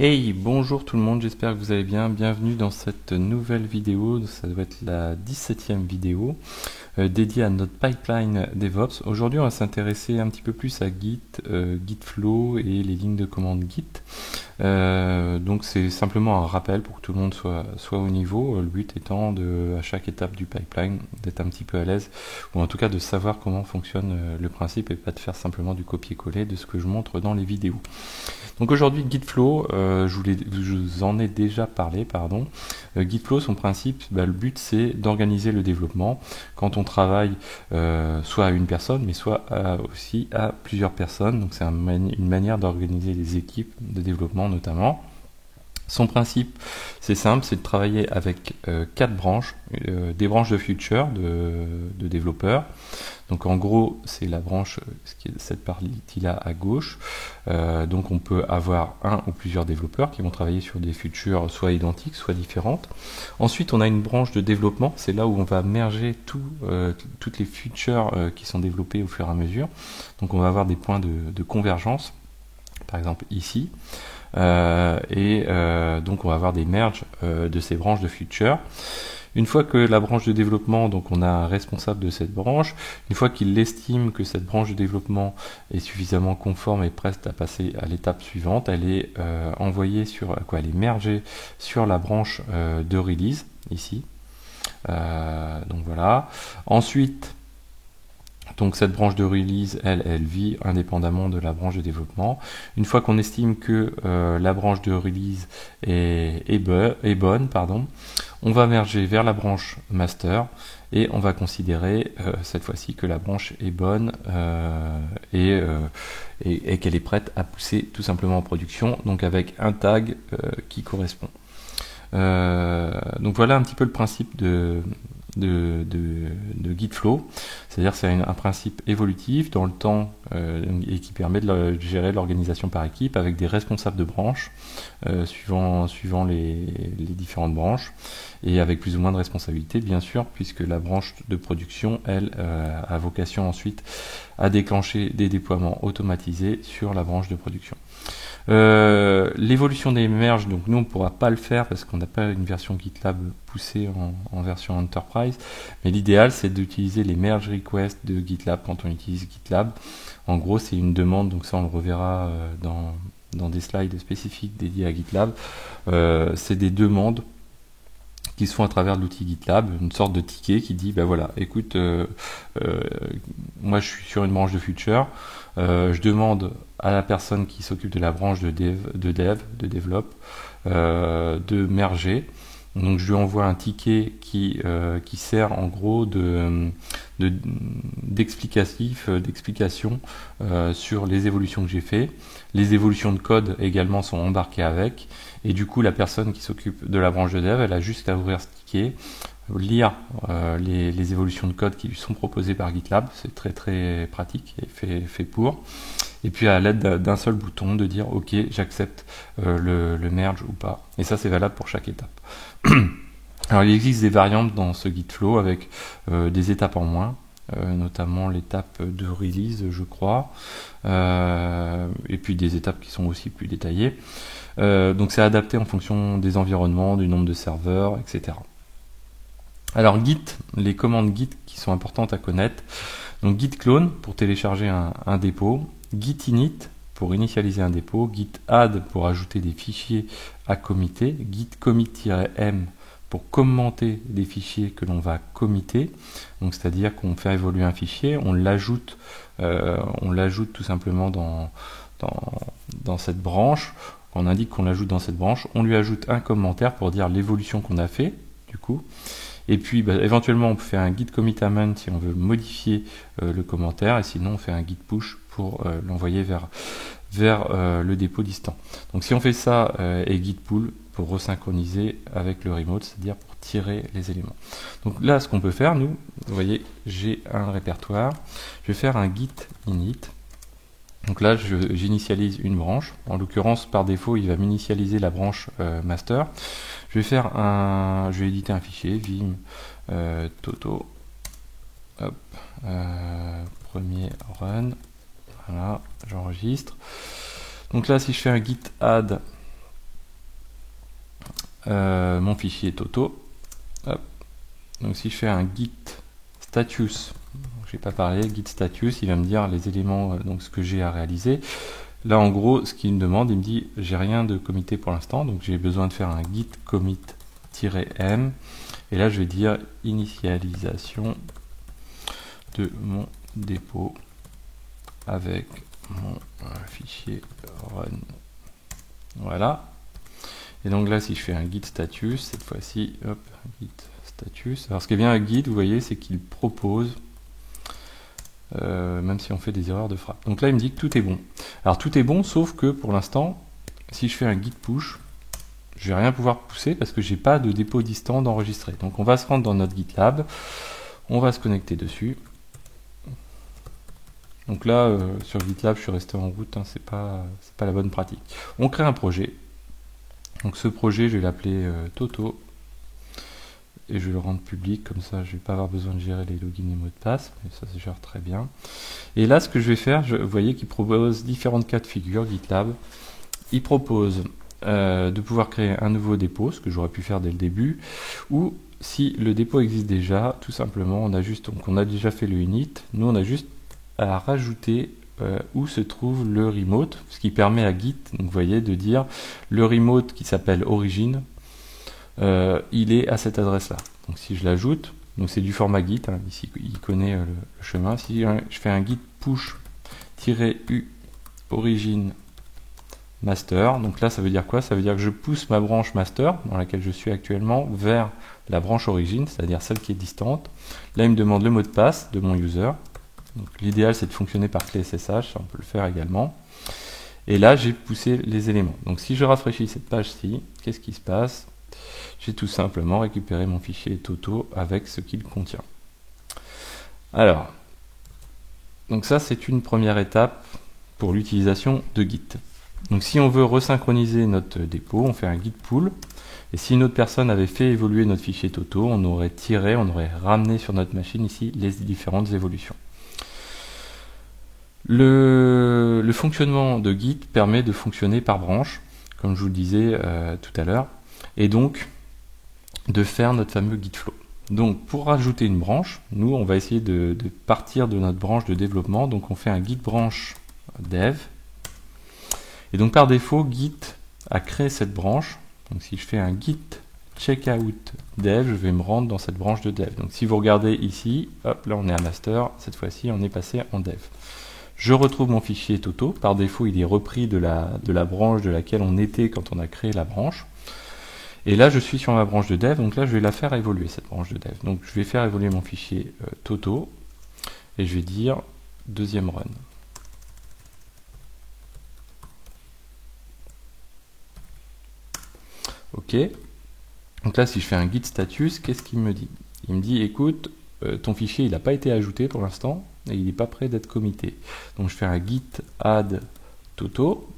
Hey, bonjour tout le monde, j'espère que vous allez bien. Bienvenue dans cette nouvelle vidéo, ça doit être la 17e vidéo dédiée à notre pipeline DevOps. Aujourd'hui, on va s'intéresser un petit peu plus à Git, Gitflow et les lignes de commande Git. Donc c'est simplement un rappel pour que tout le monde soit au niveau. Le but étant à chaque étape du pipeline d'être un petit peu à l'aise, ou en tout cas de savoir comment fonctionne le principe et pas de faire simplement du copier-coller de ce que je montre dans les vidéos. Donc aujourd'hui Gitflow, je vous en ai déjà parlé, pardon. Gitflow, son principe, le but c'est d'organiser le développement quand on travaille soit à une personne, mais soit aussi à plusieurs personnes. Donc c'est une manière d'organiser les équipes de développement notamment. Son principe, c'est simple, c'est de travailler avec 4 branches, des branches de feature de développeurs. Donc en gros, c'est la branche, cette partie-là à gauche. Donc on peut avoir un ou plusieurs développeurs qui vont travailler sur des features soit identiques, soit différentes. Ensuite, on a une branche de développement, c'est là où on va merger toutes les features qui sont développées au fur et à mesure. Donc on va avoir des points de convergence, par exemple ici. Donc on va avoir des merges de ces branches de features. Une fois que la branche de développement, donc on a un responsable de cette branche, une fois qu'il estime que cette branche de développement est suffisamment conforme et prête à passer à l'étape suivante, elle est envoyée elle est mergée sur la branche de release, ici. Donc voilà. Ensuite, donc cette branche de release, elle vit indépendamment de la branche de développement. Une fois qu'on estime que la branche de release est bonne, on va merger vers la branche master et on va considérer cette fois-ci que la branche est bonne et qu'elle est prête à pousser tout simplement en production, donc avec un tag qui correspond. Donc voilà un petit peu le principe de Gitflow, c'est-à-dire c'est un principe évolutif dans le temps et qui permet de gérer l'organisation par équipe avec des responsables de branches suivant les différentes branches et avec plus ou moins de responsabilités bien sûr, puisque la branche de production elle a vocation ensuite à déclencher des déploiements automatisés sur la branche de production. L'évolution des merges, donc nous on ne pourra pas le faire parce qu'on n'a pas une version GitLab poussée en version Enterprise, mais l'idéal c'est d'utiliser les merge requests de GitLab quand on utilise GitLab. En gros c'est une demande, donc ça on le reverra dans des slides spécifiques dédiés à GitLab. C'est des demandes qui se font à travers l'outil GitLab, une sorte de ticket qui dit voilà, écoute, moi je suis sur une branche de feature, je demande à la personne qui s'occupe de la branche de développe, de merger. Donc je lui envoie un ticket qui sert en gros d'explication sur les évolutions que j'ai fait. Les évolutions de code également sont embarquées avec. Et du coup, la personne qui s'occupe de la branche de dev, elle a juste à ouvrir ce ticket, lire les évolutions de code qui lui sont proposées par GitLab. C'est très très pratique et fait pour. Et puis à l'aide d'un seul bouton de dire ok, j'accepte le merge ou pas. Et ça c'est valable pour chaque étape. Alors il existe des variantes dans ce Gitflow avec des étapes en moins, notamment l'étape de release je crois, et puis des étapes qui sont aussi plus détaillées. Donc c'est adapté en fonction des environnements, du nombre de serveurs, etc. Alors Git, les commandes Git qui sont importantes à connaître. Donc Git clone pour télécharger un dépôt, Git init pour initialiser un dépôt, Git add pour ajouter des fichiers à committer, Git commit-m pour commenter des fichiers que l'on va committer. Donc c'est-à-dire qu'on fait évoluer un fichier, on l'ajoute tout simplement dans cette branche. On indique qu'on l'ajoute dans cette branche, on lui ajoute un commentaire pour dire l'évolution qu'on a fait du coup. Et puis éventuellement on peut faire un git commitment si on veut modifier le commentaire, et sinon on fait un git push pour l'envoyer vers le dépôt distant. Donc si on fait ça et git pull pour resynchroniser avec le remote, c'est-à-dire pour tirer les éléments. Donc là ce qu'on peut faire, nous, vous voyez, j'ai un répertoire, je vais faire un git init. Donc là j'initialise une branche, en l'occurrence par défaut il va m'initialiser la branche master. Je vais éditer un fichier vim toto, hop, premier run, voilà, j'enregistre. Donc là si je fais un git add mon fichier Toto. Hop. Donc si je fais un git status, je n'ai pas parlé, git status, il va me dire les éléments, donc ce que j'ai à réaliser. Là en gros, ce qu'il me demande, il me dit j'ai rien de commité pour l'instant, donc j'ai besoin de faire un git commit-m, et là je vais dire initialisation de mon dépôt avec mon fichier run. Voilà. Et donc là, si je fais un git status, cette fois-ci, hop, git status. Alors ce qui est bien avec git, vous voyez, c'est qu'il propose, même si on fait des erreurs de frappe. Donc là, il me dit que tout est bon. Alors tout est bon, sauf que pour l'instant, si je fais un git push, je vais rien pouvoir pousser parce que j'ai pas de dépôt distant d'enregistrer. Donc on va se rendre dans notre GitLab, on va se connecter dessus. Donc là, sur GitLab, je suis resté en route, hein, c'est pas la bonne pratique. On crée un projet. Donc ce projet, je vais l'appeler Toto. Et je vais le rendre public, comme ça je ne vais pas avoir besoin de gérer les logins et mots de passe, mais ça se gère très bien. Et là, ce que je vais faire, vous voyez qu'il propose différentes cas de figure, GitLab. Il propose de pouvoir créer un nouveau dépôt, ce que j'aurais pu faire dès le début, ou si le dépôt existe déjà, tout simplement, on a déjà fait le init, nous on a juste à rajouter où se trouve le remote, ce qui permet à Git, donc vous voyez, de dire le remote qui s'appelle origin, il est à cette adresse là. Donc si je l'ajoute, donc c'est du format Git, hein, ici il connaît le chemin. Si je fais un git push-u origin master, donc là ça veut dire quoi? Ça veut dire que je pousse ma branche master dans laquelle je suis actuellement vers la branche origine, c'est-à-dire celle qui est distante. Là il me demande le mot de passe de mon user. Donc l'idéal c'est de fonctionner par clé SSH, on peut le faire également. Et là j'ai poussé les éléments. Donc si je rafraîchis cette page-ci, qu'est-ce qui se passe? J'ai tout simplement récupéré mon fichier Toto avec ce qu'il contient. Alors, donc ça c'est une première étape pour l'utilisation de Git. Donc si on veut resynchroniser notre dépôt, on fait un git pull. Et si une autre personne avait fait évoluer notre fichier Toto, on aurait ramené sur notre machine ici les différentes évolutions. Le fonctionnement de Git permet de fonctionner par branche, comme je vous le disais tout à l'heure, et donc de faire notre fameux git flow. Donc pour rajouter une branche, nous on va essayer de partir de notre branche de développement, donc on fait un git branch dev, et donc par défaut Git a créé cette branche. Donc si je fais un git checkout dev, je vais me rendre dans cette branche de dev. Donc si vous regardez ici, hop, là on est à master, cette fois-ci on est passé en dev. Je retrouve mon fichier Toto, par défaut il est repris de la branche de laquelle on était quand on a créé la branche. Et là je suis sur ma branche de dev, donc là je vais la faire évoluer cette branche de dev. Donc je vais faire évoluer mon fichier Toto, et je vais dire deuxième run. Ok, donc là si je fais un git status, qu'est-ce qu'il me dit? Il me dit écoute, ton fichier il n'a pas été ajouté pour l'instant, et il n'est pas prêt d'être commité. Donc je fais un git add Toto,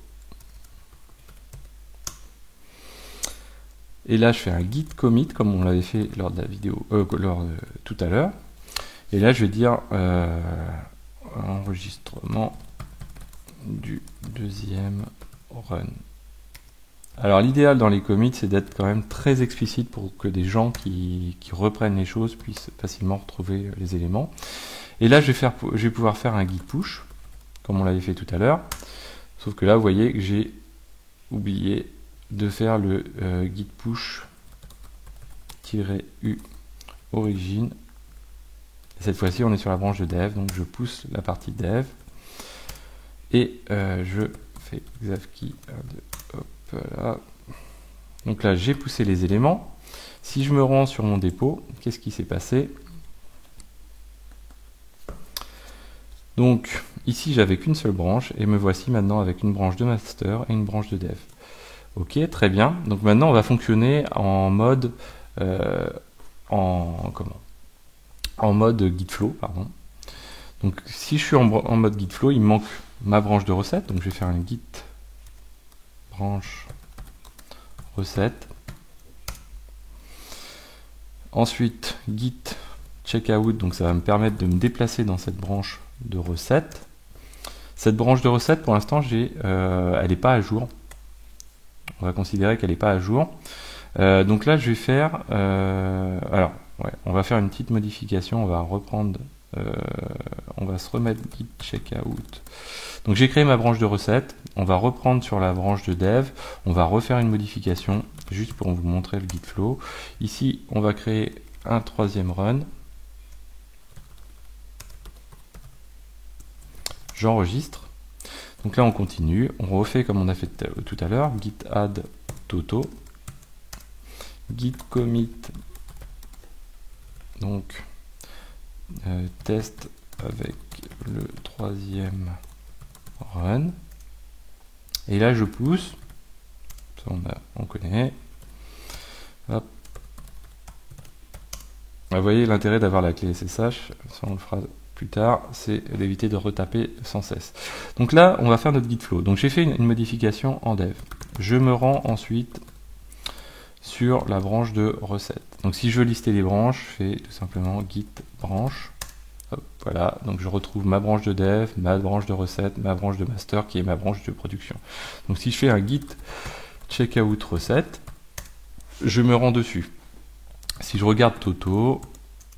et là je fais un git commit comme on l'avait fait lors de la vidéo, tout à l'heure, et là je vais dire enregistrement du deuxième run. Alors l'idéal dans les commits c'est d'être quand même très explicite pour que des gens qui reprennent les choses puissent facilement retrouver les éléments. Et là je vais pouvoir faire un git push comme on l'avait fait tout à l'heure, sauf que là vous voyez que j'ai oublié de faire le git push-u origin. Cette fois-ci on est sur la branche de dev, donc je pousse la partie dev et je fais xavkey 1, 2, hop là. Donc là j'ai poussé les éléments. Si je me rends sur mon dépôt, qu'est-ce qui s'est passé? Donc ici j'avais qu'une seule branche et me voici maintenant avec une branche de master et une branche de dev. Ok, très bien. Donc maintenant on va fonctionner en mode en mode git flow, pardon. Donc si je suis en mode git flow, il me manque ma branche de recette, donc je vais faire un git branche recette. Ensuite git checkout, donc ça va me permettre de me déplacer dans cette branche de recette. Cette branche de recette pour l'instant elle n'est pas à jour. On va considérer qu'elle n'est pas à jour. Donc là, je vais faire... alors, ouais, on va faire une petite modification. On va reprendre... on va se remettre git checkout. Donc j'ai créé ma branche de recette. On va reprendre sur la branche de dev. On va refaire une modification, juste pour vous montrer le git flow. Ici, on va créer un troisième run. J'enregistre. Donc là, on continue. On refait comme on a fait tout à l'heure. Git add Toto. Git commit. Donc, test avec le troisième run. Et là, je pousse. Ça, on connaît. Hop. Vous voyez l'intérêt d'avoir la clé SSH. Ça, on le fera plus tard, c'est d'éviter de retaper sans cesse. Donc là, on va faire notre git flow. Donc j'ai fait une modification en dev. Je me rends ensuite sur la branche de recette. Donc si je veux lister les branches, je fais tout simplement git branche. Hop, voilà, donc je retrouve ma branche de dev, ma branche de recette, ma branche de master qui est ma branche de production. Donc si je fais un git checkout recette, je me rends dessus. Si je regarde Toto,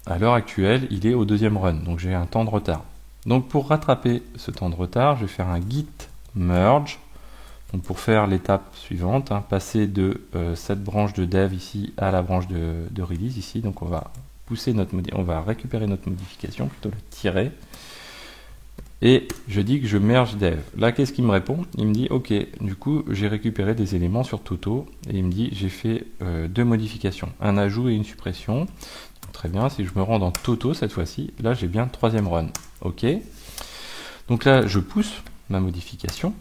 à l'heure actuelle, il est au deuxième run, donc j'ai un temps de retard. Donc pour rattraper ce temps de retard, je vais faire un git merge. Donc pour faire l'étape suivante, passer de cette branche de dev ici à la branche de release ici. Donc on va pousser on va récupérer notre modification, plutôt le tirer. Et je dis que je merge dev. Là, qu'est-ce qu'il me répond? Il me dit, ok, du coup, j'ai récupéré des éléments sur Toto. Et il me dit, j'ai fait deux modifications, un ajout et une suppression. Très bien, si je me rends dans Toto cette fois-ci, là, j'ai bien le troisième run. Ok. Donc là, je pousse ma modification.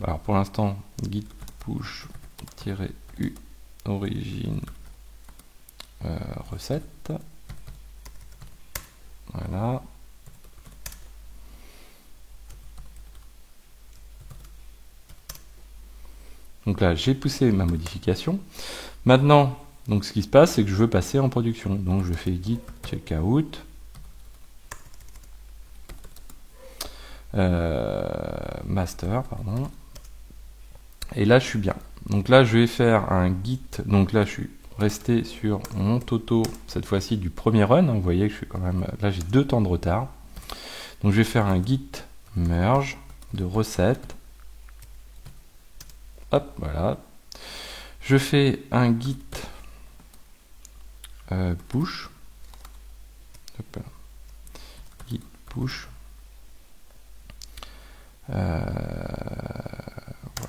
Alors pour l'instant, git push-u origine recette. Voilà. Donc là, j'ai poussé ma modification. Maintenant, donc ce qui se passe, c'est que je veux passer en production. Donc je fais git checkout. Master, pardon. Et là, je suis bien. Donc là, je vais faire un git. Donc là, je suis resté sur mon Toto, cette fois-ci du premier run. Vous voyez que je suis quand même... Là, j'ai 2 temps de retard. Donc je vais faire un git merge de recette. Hop, voilà. Je fais un git push. Hop. Git push.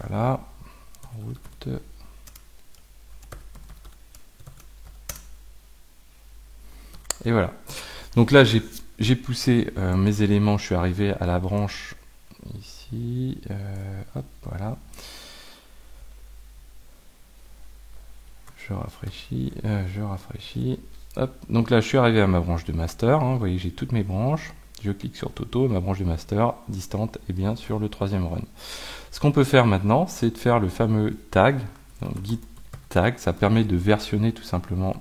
Voilà. Route. Et voilà. Donc là, j'ai poussé mes éléments. Je suis arrivé à la branche ici. Hop, voilà. Je rafraîchis. Hop. Donc là, je suis arrivé à ma branche de master. Vous voyez, j'ai toutes mes branches. Je clique sur Toto, ma branche de master distante est bien sur le troisième run. Ce qu'on peut faire maintenant, c'est de faire le fameux tag, donc git tag. Ça permet de versionner tout simplement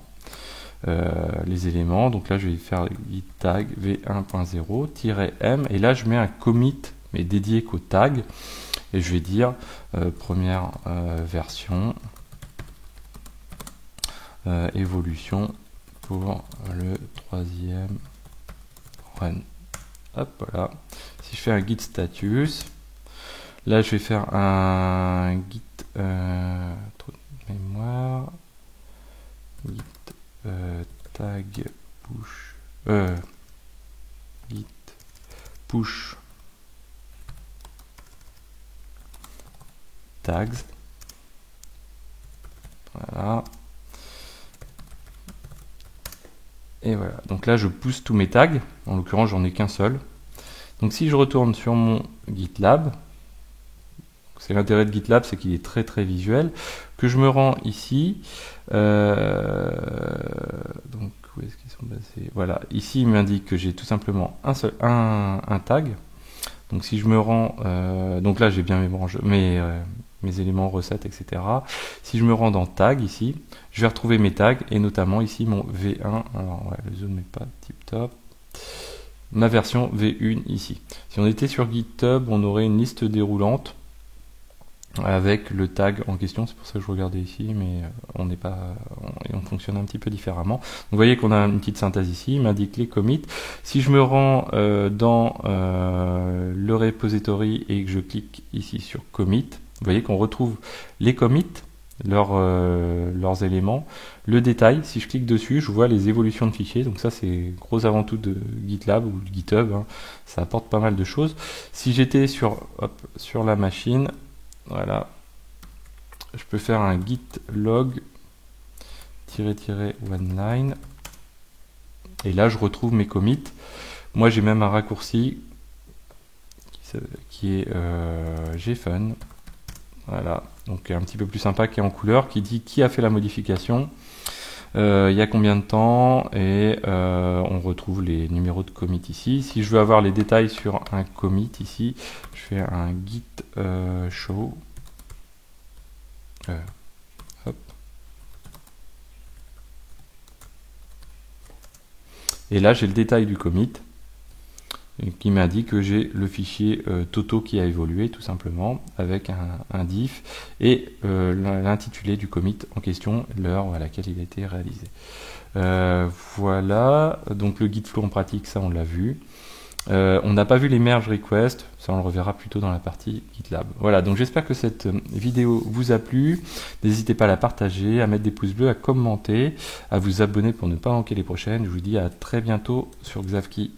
les éléments. Donc là, je vais faire git tag v1.0-m et là, je mets un commit, mais dédié qu'au tag. Et je vais dire première version, évolution pour le troisième run. Hop, voilà. Si je fais un git status, là je vais faire un git trop de mémoire, git tag push, git push tags. Voilà. Et voilà, donc là je pousse tous mes tags, en l'occurrence j'en ai qu'un seul. Donc si je retourne sur mon GitLab, c'est l'intérêt de GitLab, c'est qu'il est très très visuel, que je me rends ici, donc où est-ce qu'ils sont passés? Voilà, ici il m'indique que j'ai tout simplement un tag. Donc si je me rends, donc là j'ai bien mes branches, mes éléments recettes, etc. Si je me rends dans tag ici, je vais retrouver mes tags et notamment ici mon V1. Alors ouais, le zoom n'est pas tip top. Ma version V1 ici. Si on était sur GitHub, on aurait une liste déroulante avec le tag en question. C'est pour ça que je regardais ici, mais on fonctionne un petit peu différemment. Donc, vous voyez qu'on a une petite synthèse ici, il m'indique les commits. Si je me rends dans le repository et que je clique ici sur commit, vous voyez qu'on retrouve les commits, leurs éléments, le détail. Si je clique dessus, je vois les évolutions de fichiers. Donc ça, c'est gros avant tout de GitLab ou de GitHub, hein. Ça apporte pas mal de choses. Si j'étais sur la machine, voilà, je peux faire un git log -oneline et là je retrouve mes commits. Moi j'ai même un raccourci qui est gfun, voilà, donc un petit peu plus sympa, qui est en couleur, qui dit qui a fait la modification, il y a combien de temps, et on retrouve les numéros de commit ici. Si je veux avoir les détails sur un commit ici, je fais un git show. Hop. Et là j'ai le détail du commit qui m'indique que j'ai le fichier Toto qui a évolué tout simplement avec un diff et l'intitulé du commit en question, l'heure à laquelle il a été réalisé. Voilà, donc le git flow en pratique, ça on l'a vu. On n'a pas vu les merge requests, ça on le reverra plutôt dans la partie GitLab. Voilà, donc j'espère que cette vidéo vous a plu. N'hésitez pas à la partager, à mettre des pouces bleus, à commenter, à vous abonner pour ne pas manquer les prochaines. Je vous dis à très bientôt sur Xavki.